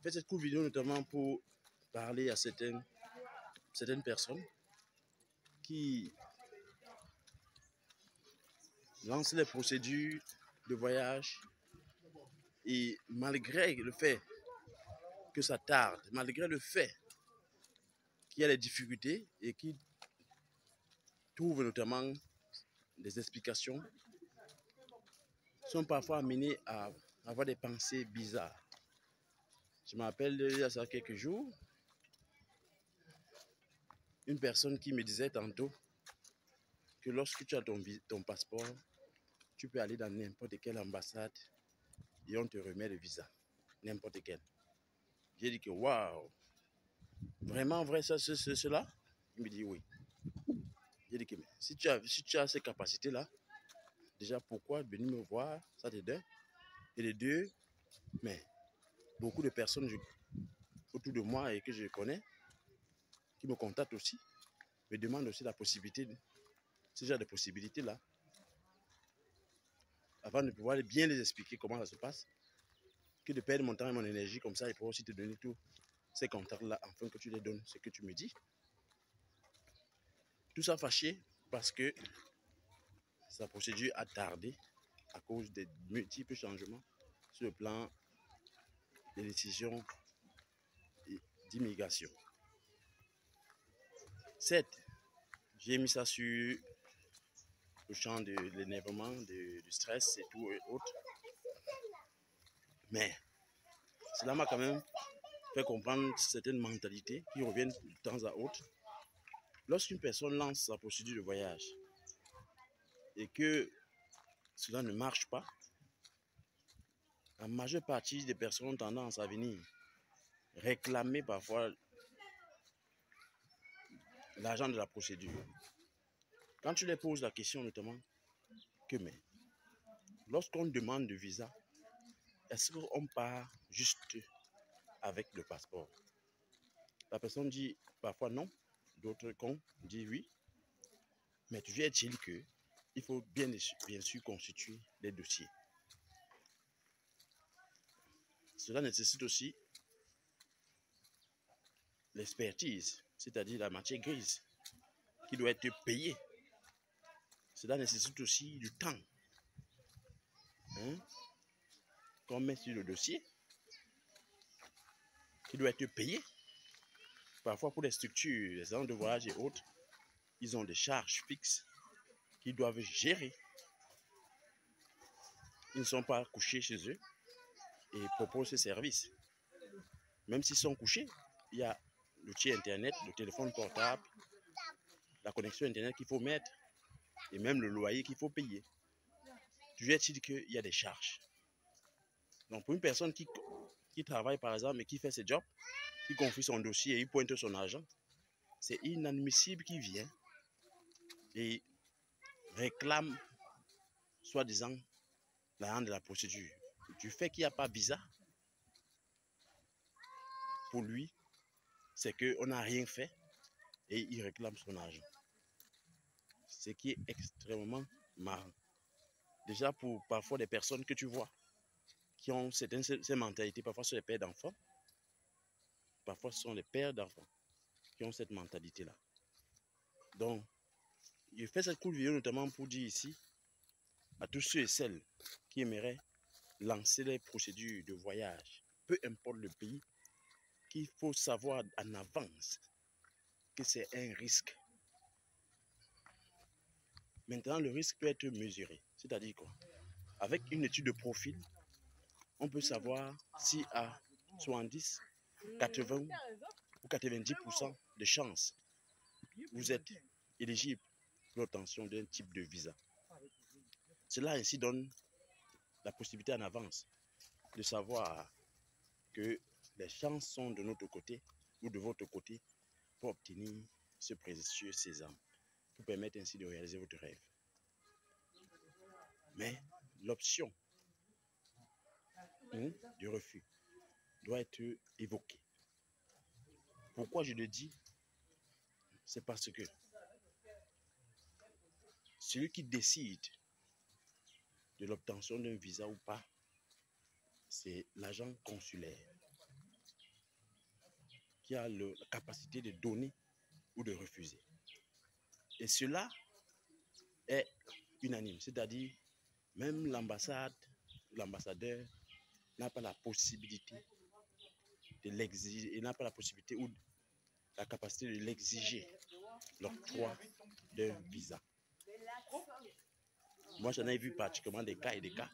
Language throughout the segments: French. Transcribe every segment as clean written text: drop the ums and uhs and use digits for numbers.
fait cette courte vidéo notamment pour parler à certaines personnes qui lancent les procédures de voyage et malgré le fait que ça tarde, malgré le fait qu'il y a des difficultés et qui trouvent notamment des explications, sont parfois amenés à avoir des pensées bizarres. Je me rappelle il y a ça quelques jours, une personne qui me disait tantôt que lorsque tu as ton passeport, tu peux aller dans n'importe quelle ambassade et on te remet le visa, n'importe quel. J'ai dit que waouh, vraiment vrai ça, cela? Il me dit oui. J'ai dit que si tu as ces capacités-là, déjà pourquoi venir me voir, ça de deux. Et de deux, mais beaucoup de personnes autour de moi et que je connais, qui me contactent aussi, me demandent aussi la possibilité, ce genre de possibilités-là, avant de pouvoir bien les expliquer comment ça se passe, que de perdre mon temps et mon énergie comme ça, et pour aussi te donner tous ces contacts-là, afin que tu les donnes ce que tu me dis. Tout ça fâché parce que sa procédure a tardé à cause des multiples changements sur le plan des décisions d'immigration. Certes, j'ai mis ça sur le champ de l'énervement, du stress et tout et autres. Mais cela m'a quand même fait comprendre certaines mentalités qui reviennent de temps à autre. Lorsqu'une personne lance sa procédure de voyage et que cela ne marche pas, la majeure partie des personnes ont tendance à venir réclamer parfois l'argent de la procédure. Quand tu les poses la question notamment que mais lorsqu'on demande de visa, est-ce qu'on part juste avec le passeport? La personne dit parfois non, d'autres disent oui, mais toujours est-il qu'il faut bien sûr constituer les dossiers. Cela nécessite aussi l'expertise, c'est-à-dire la matière grise, qui doit être payée. Cela nécessite aussi du temps qu'on met sur le dossier, qui doit être payé. Parfois pour les structures, les agents de voyage et autres, ils ont des charges fixes qu'ils doivent gérer. Ils ne sont pas couchés chez eux et proposent ces services. Même s'ils sont couchés, il y a l'outil internet, le téléphone portable, la connexion internet qu'il faut mettre et même le loyer qu'il faut payer. Toujours est-il qu'il y a des charges. Donc pour une personne qui travaille par exemple et qui fait ses jobs, qui confie son dossier et il pointe son argent, c'est inadmissible qu'il vienne et réclame soi-disant l'argent de la procédure. Du fait qu'il n'y a pas visa, pour lui, c'est qu'on n'a rien fait et il réclame son argent. Ce qui est extrêmement marrant. Déjà pour parfois des personnes que tu vois qui ont ces mentalités, parfois ce sont les pères d'enfants, parfois ce sont les pères d'enfants qui ont cette mentalité-là. Donc, je fais cette courte vidéo notamment pour dire ici à tous ceux et celles qui aimeraient lancer les procédures de voyage, peu importe le pays, qu'il faut savoir en avance que c'est un risque. Maintenant, le risque peut être mesuré. C'est-à-dire quoi? Avec une étude de profil, on peut savoir si à 70, 80 ou 90% de chances vous êtes éligible pour l'obtention d'un type de visa. Cela ainsi donne la possibilité en avance de savoir que les chances sont de notre côté ou de votre côté pour obtenir ce précieux sésame, pour permettre ainsi de réaliser votre rêve. Mais l'option du refus doit être évoquée. Pourquoi je le dis? C'est parce que celui qui décide de l'obtention d'un visa ou pas, c'est l'agent consulaire. qui a la capacité de donner ou de refuser. Et cela est unanime, c'est-à-dire même l'ambassade, l'ambassadeur n'a pas la possibilité de l'exiger, il n'a pas la possibilité ou la capacité de l'exiger, l'octroi d'un visa. Moi, j'en ai vu pratiquement des cas et des cas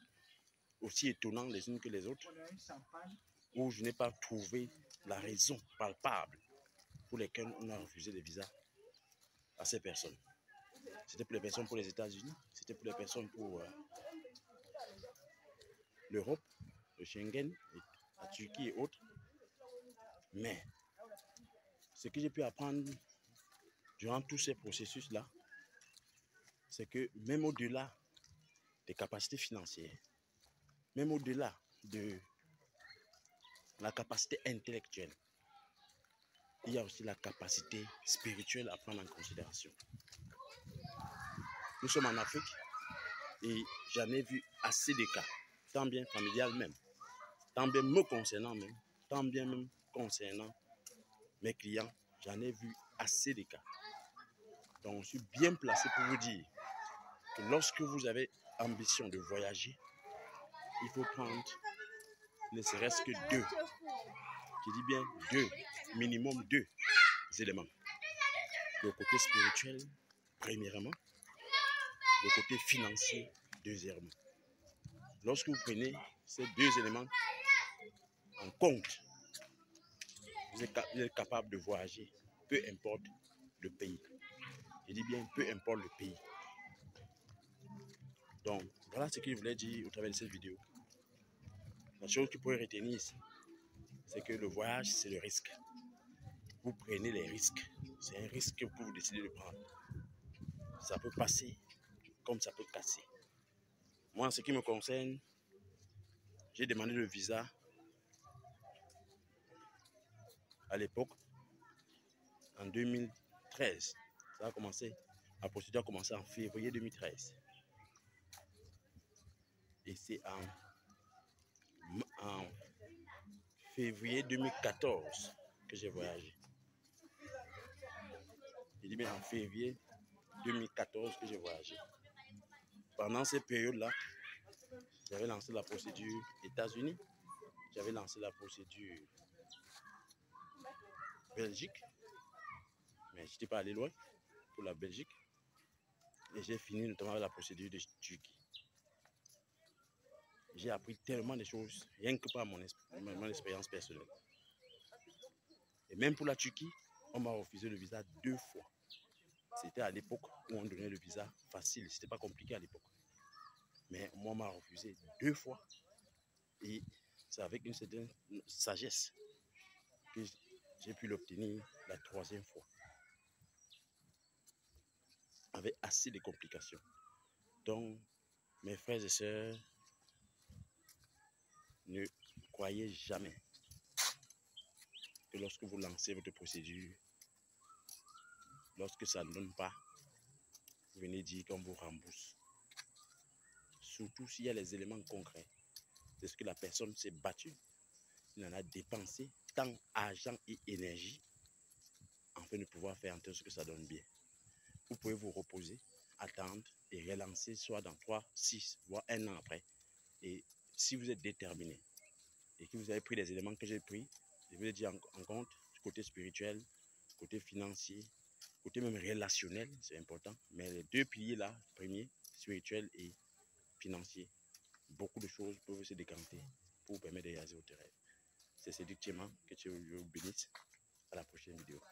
aussi étonnants les unes que les autres, où je n'ai pas trouvé la raison palpable pour lesquelles on a refusé les visas à ces personnes. C'était pour les personnes pour les États-Unis, c'était pour les personnes pour l'Europe, le Schengen, la Turquie et autres. Mais ce que j'ai pu apprendre durant tous ces processus-là, c'est que même au-delà des capacités financières, même au-delà de la capacité intellectuelle, il y a aussi la capacité spirituelle à prendre en considération. Nous sommes en Afrique et j'en ai vu assez de cas, tant bien familial même, tant bien me concernant même, tant bien même concernant mes clients, j'en ai vu assez de cas. Donc je suis bien placé pour vous dire que lorsque vous avez ambition de voyager, il faut prendre ne serait-ce que deux, je dis bien deux, minimum deux éléments. Le côté spirituel, premièrement, le côté financier, deuxièmement. Lorsque vous prenez ces deux éléments en compte, vous êtes capable de voyager, peu importe le pays. Je dis bien peu importe le pays. Donc, voilà ce que je voulais dire au travers de cette vidéo. La chose que vous pouvez retenir ici, c'est que le voyage, c'est le risque. Vous prenez les risques. C'est un risque que vous décidez de prendre. Ça peut passer comme ça peut casser. Moi, en ce qui me concerne, j'ai demandé le visa à l'époque, en 2013. Ça a commencé, la procédure a commencé en février 2013. Et c'est en février 2014 que j'ai voyagé. Je dis bien en février 2014 que j'ai voyagé. Pendant cette période-là, j'avais lancé la procédure États-Unis, j'avais lancé la procédure Belgique, mais je n'étais pas allé loin pour la Belgique. Et j'ai fini notamment avec la procédure de Turquie. J'ai appris tellement de choses, rien que par mon expérience personnelle. Et même pour la Turquie, on m'a refusé le visa 2 fois. C'était à l'époque où on donnait le visa facile, c'était pas compliqué à l'époque. Mais moi, on m'a refusé 2 fois. Et c'est avec une certaine sagesse que j'ai pu l'obtenir la 3e fois. Avec assez de complications. Donc, mes frères et sœurs, ne croyez jamais que lorsque vous lancez votre procédure, lorsque ça ne donne pas, vous venez dire qu'on vous rembourse. Surtout s'il y a les éléments concrets. C'est ce que la personne s'est battue. Il en a dépensé tant d'argent et énergie afin de pouvoir faire en sorte que ça donne bien. Vous pouvez vous reposer, attendre et relancer soit dans 3, 6, voire 1 an après. Et si vous êtes déterminé et que vous avez pris les éléments que j'ai pris, je vous ai dit en compte, côté spirituel, côté financier, côté même relationnel, c'est important. Mais les 2 piliers là, premier, spirituel et financier, beaucoup de choses peuvent se décanter pour vous permettre de réaliser votre rêve. C'est Cédric Tcheman, que Dieu vous bénisse. À la prochaine vidéo.